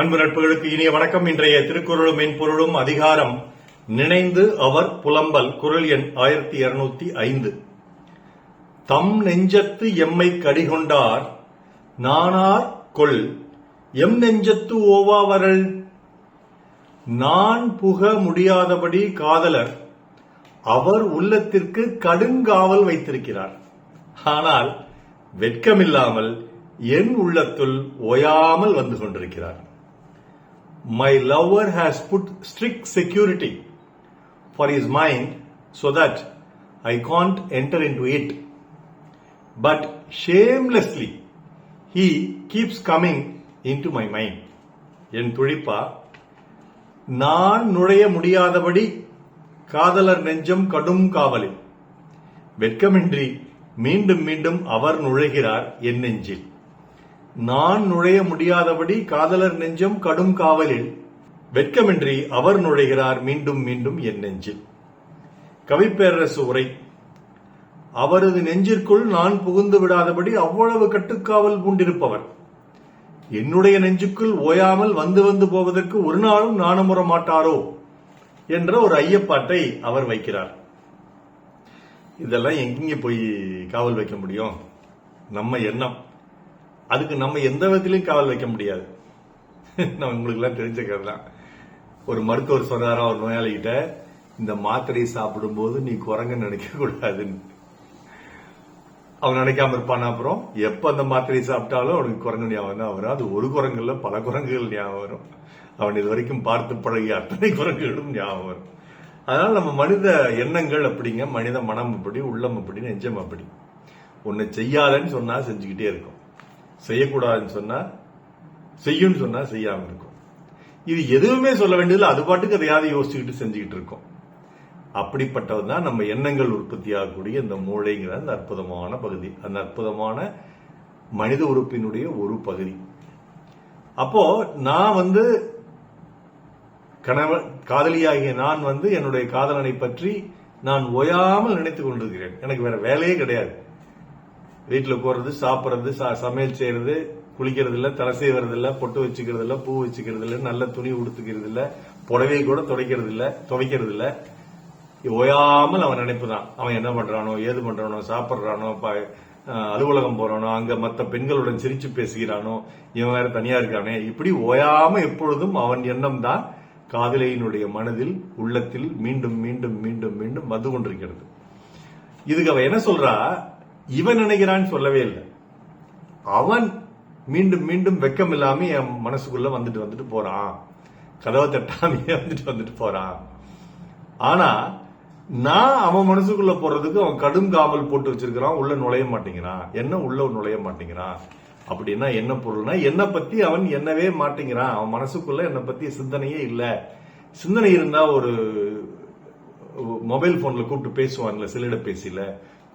அன்பு நட்புகளுக்கு இனிய வணக்கம். இன்றைய திருக்குறளும் மென்பொருளும் அதிகாரம் நினைந்து அவர் புலம்பல். குறள் எண் 1205. தம் நெஞ்சத்து எம்மை கடிகொண்டார் நானார் கொள் எம் நெஞ்சத்து ஓவாவரல். நான் புக முடியாதபடி காதலர் அவர் உள்ளத்திற்கு கடுங்காவல் வைத்திருக்கிறார். ஆனால் வெட்கமில்லாமல் என் உள்ளத்துள் ஓயாமல் வந்து கொண்டிருக்கிறார். My lover has put strict security for his mind so that I can't enter into it. But shamelessly he keeps coming into my mind. என் துழிப்பா, நான் நுழைய முடியாதபடி காதலர் நெஞ்சம் கடும் காவலில். வெட்கமின்றி மீண்டும் மீண்டும் அவர் நுழைகிறார் என் நெஞ்சில். நான் நுழைய முடியாதபடி காதலர் நெஞ்சம் கடும் காவலில். வெட்கமின்றி அவர் நுழைகிறார் மீண்டும் மீண்டும் என் நெஞ்சில். கவிப்பேரரசு உரை. அவரது நெஞ்சிற்குள் நான் புகுந்து விடாதபடி அவ்வளவு கட்டுக்காவல் பூண்டிருப்பவர் என்னுடைய நெஞ்சுக்குள் ஓயாமல் வந்து வந்து போவதற்கு ஒரு நாளும் நாணமுற மாட்டாரோ என்ற ஒரு ஐயப்பாட்டை அவர் வைக்கிறார். இதெல்லாம் எங்க போய் காவல் வைக்க முடியும்? நம்ம எண்ணம். அதுக்கு நம்ம எந்த விதத்திலையும் காவல் வைக்க முடியாது. நம்ம உங்களுக்கு எல்லாம் தெரிஞ்சுக்கிறது தான். ஒரு மருத்துவர் சொன்னாரா ஒரு நோயாளிகிட்ட, இந்த மாத்திரையை சாப்பிடும் போது நீ குரங்க நினைக்க கூடாதுன்னு. அவன் நினைக்காம இருப்பான். அப்புறம் எப்ப அந்த மாத்திரையை சாப்பிட்டாலும் அவனுக்கு குரங்கு ஞாபகம் தான் வரும். அது ஒரு குரங்குல பல குரங்குகள் ஞாபகம் வரும். அவன் இது வரைக்கும் பார்த்து பழகிய அத்தனை குரங்குகளும் ஞாபகம் வரும். அதனால நம்ம மனித எண்ணங்கள் அப்படிங்க, மனித மனம் அப்படி, உள்ளம் அப்படி, நெஞ்சம் அப்படி. ஒன்னு செய்யாதன்னு சொன்னா செஞ்சுக்கிட்டே இருக்கும், செய்யக்கூடாதுன்னு சொன்னா செய்யும் சொன்னா செய்யாம இருக்கும். இது எதுவுமே சொல்ல வேண்டியதில்லை, அது பாட்டுக்கு அதையாவது யோசிச்சுக்கிட்டு செஞ்சுக்கிட்டு இருக்கும். அப்படிப்பட்டதுதான் நம்ம எண்ணங்கள் உற்பத்தி ஆகக்கூடிய இந்த மூளைங்கிற அந்த அற்புதமான பகுதி, அந்த அற்புதமான மனித உறுப்பினுடைய ஒரு பகுதி. அப்போ நான் காதலியாகிய நான் என்னுடைய காதலனை பற்றி நான் ஓயாமல் நினைத்துக் கொண்டிருக்கிறேன். எனக்கு வேற வேலையே கிடையாது. வீட்டுல போறது, சாப்பிடுறது, சமையல் செய்யறது, குளிக்கிறது இல்ல, தலை செய்வது இல்ல, பொட்டு வச்சுக்கிறது இல்ல, பூ வச்சுக்கிறது இல்ல, நல்ல துணி உடுத்துக்கிறது இல்ல, புடவை கூட துவைக்கிறது இல்ல. ஓயாமல் அவன் நினைப்புதான். அவன் என்ன பண்றானோ, ஏது பண்றானோ, சாப்பிடுறானோ, அலுவலகம் போறானோ, அங்க மத்த பெண்களுடன் சிரிச்சு பேசுகிறானோ, இவன் வேற தனியா இருக்கானே, இப்படி ஓயாம எப்பொழுதும் அவன் எண்ணம் தான் காதலியினுடைய மனதில், உள்ளத்தில் மீண்டும் மீண்டும் மீண்டும் மீண்டும் வந்து கொண்டிருக்கிறது. இதுக்கு அவன் என்ன சொல்றா, இவன் நினைக்கிறான்னு சொல்லவே இல்லை. அவன் மீண்டும் மீண்டும் வெக்கம் இல்லாம என் மனசுக்குள்ள வந்துட்டு போறான், கதவை தட்டாமையே வந்துட்டு போறான். ஆனா நான் அவன் மனசுக்குள்ள போறதுக்கு அவன் கடும் காவல் போட்டு வச்சிருக்கிறான், உள்ள நுழைய மாட்டேங்கிறான். என்ன உள்ள நுழைய மாட்டேங்கிறான் அப்படின்னா என்ன பொருள்னா, என்னை பத்தி அவன் என்னவே மாட்டேங்கிறான். அவன் மனசுக்குள்ள என்னை பத்தி சிந்தனையே இல்ல. சிந்தனை இருந்தா ஒரு மொபைல் போன்ல கூப்பிட்டு பேசுவான்ல, செல்லிட பேசில,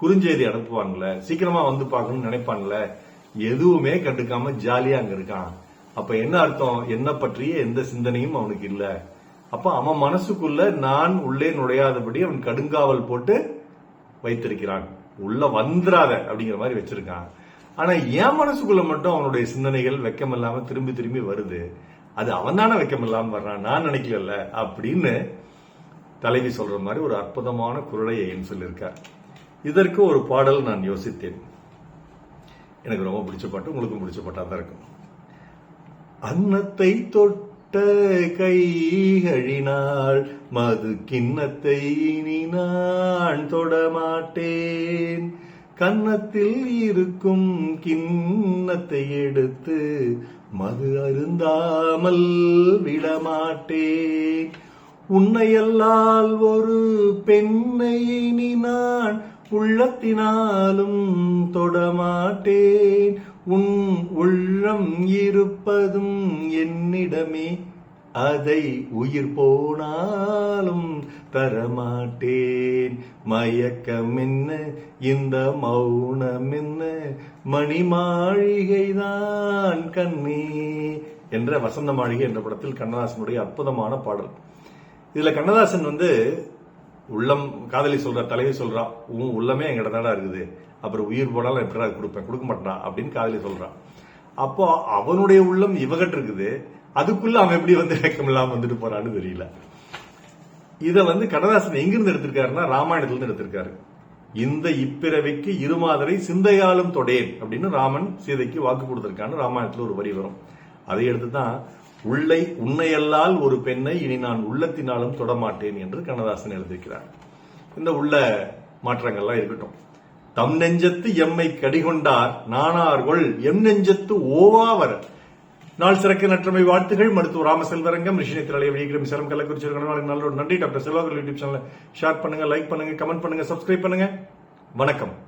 குறுஞ்செய்தி அனுப்புவான்ல, சீக்கிரமா வந்து பார்க்கணும்னு நினைப்பான்ல, எதுவுமே கண்டுக்காம ஜாலியா அங்க இருக்கான். அப்ப என்ன அர்த்தம்? என்ன பற்றிய எந்த சிந்தனையும் அவனுக்கு இல்ல. அப்ப அவன் மனசுக்குள்ள நான் உள்ளே நுழையாதபடி அவன் கடுங்காவல் போட்டு வைத்திருக்கிறான். உள்ள வந்துராத அப்படிங்கிற மாதிரி வச்சிருக்கான். ஆனா என் மனசுக்குள்ள மட்டும் அவனுடைய சிந்தனைகள் வெக்கம் இல்லாம திரும்பி திரும்பி வருது. அது அவன் தானே வெக்கம் இல்லாம வர்றான், நான் நினைக்கல அப்படின்னு தலைவி சொல்ற மாதிரி ஒரு அற்புதமான குறளை சொல்லியிருக்கார். இதற்கு ஒரு பாடல் நான் யோசித்தேன். எனக்கு ரொம்ப பிடிச்ச பாட்டு, உங்களுக்கும் பிடிச்ச பாட்டா தான் இருக்கும். அன்னத்தை தொட்ட கைகளினால் மது கிண்ணத்தை இனி நான் தொடமாட்டேன், கன்னத்தில் இருக்கும் கிண்ணத்தை எடுத்து மது அருந்தாமல் விடமாட்டேன், உன்னையல்லால் ஒரு பெண்ணை இனி நான் உள்ளத்தினாலும் தொடமாட்டேன், உன் உள்ளம் இருப்பதும் என்னிடமே, அதை உயிர் போனாலும் தரமாட்டேன், மயக்கம் என்ன இந்த மௌனம் என்ன, மணி மாளிகைதான் கண்ணே என்ற வசந்த மாளிகை என்ற படத்தில் கண்ணதாசனுடைய அற்புதமான பாடல். இதுல கண்ணதாசன் உள்ளம் காதலி சொல்ற, தலைவி சொல்றா, உன் உள்ளமே எங்கிட்ட தாடா இருக்குது, அப்புறம் உயிர் போனாலும் எப்படா கொடுப்பேன், கொடுக்க மாட்டான் அப்படின்னு காதலி சொல்றான். அப்போ அவனுடைய உள்ளம் இவகிட்ட இருக்குது, அதுக்குள்ள அவன் எப்படி வெக்கம் இல்லாம வந்துட்டு போறான்னு தெரியல. இத கண்ணதாசன் எங்கிருந்து எடுத்திருக்காருன்னா ராமாயணத்துல இருந்து எடுத்திருக்காரு. இந்த இப்பிறவிக்கு இருமாதரை சிந்தையாலும் தொடேன் அப்படின்னு ராமன் சீதைக்கு வாக்கு கொடுத்திருக்கான்னு ராமாயணத்துல ஒரு வரி வரும். அதை எடுத்துதான் உன்னையல்லால் ஒரு பெண்ணை இனி நான் உள்ளத்தினாலும் தொடமாட்டேன் என்று கண்ணதாசன் எழுதியிருக்கிறார். இந்த உள்ள மாற்றங்கள்லாம் இருக்கட்டும். தம் நெஞ்சத்து எம்மை கடிகொண்டார் நானார்கொள் எம் நெஞ்சத்து ஓவாவர். நாள் சிறக்க நற்றமை வாழ்த்துகள். மருத்துவர் ராமசெல்வரங்கம், ரிஷினை திரளைய விழிக்கிறோம் சேலம் கள்ளக்குறிச்சி. நல்ல நன்றி. Doctor Selvakar YouTube channel share பண்ணுங்க, லைக் பண்ணுங்க, கமெண்ட் பண்ணுங்க, சப்ஸ்கிரைப் பண்ணுங்க. வணக்கம்.